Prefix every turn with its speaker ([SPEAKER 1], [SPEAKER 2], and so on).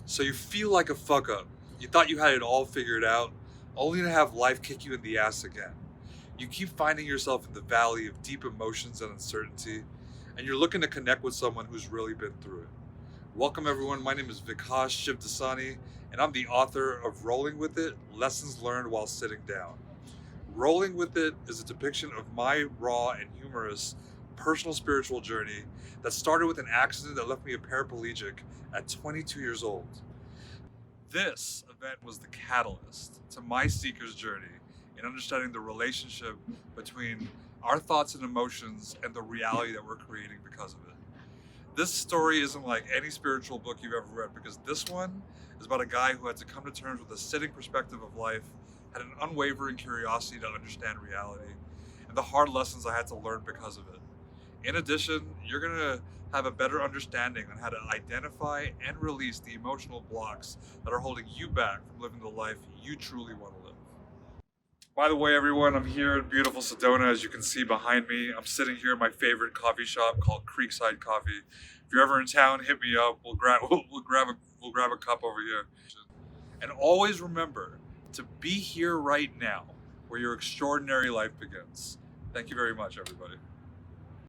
[SPEAKER 1] So you feel like a fuck up. You thought you had it all figured out, only to have life kick you in the ass again. You keep finding yourself in the valley of deep emotions and uncertainty, and you're looking to connect with someone who's really been through it. Welcome everyone, my name is Vikash Shivdasani, and I'm the author of Rolling With It, Lessons Learned While Sitting Down. Rolling With It is a depiction of my raw and humorous personal spiritual journey that started with an accident that left me a paraplegic at 22 years old. This event was the catalyst to my seeker's journey in understanding the relationship between our thoughts and emotions and the reality that we're creating because of it. This story isn't like any spiritual book you've ever read, because this one is about a guy who had to come to terms with a sitting perspective of life, had an unwavering curiosity to understand reality, and the hard lessons I had to learn because of it. In addition, you're going to have a better understanding on how to identify and release the emotional blocks that are holding you back from living the life you truly want to live. By the way, everyone, I'm here in beautiful Sedona, as you can see behind me. I'm sitting here in my favorite coffee shop called Creekside Coffee. If you're ever in town, hit me up. We'll grab a cup over here. And always remember to be here right now, where your extraordinary life begins. Thank you very much, everybody.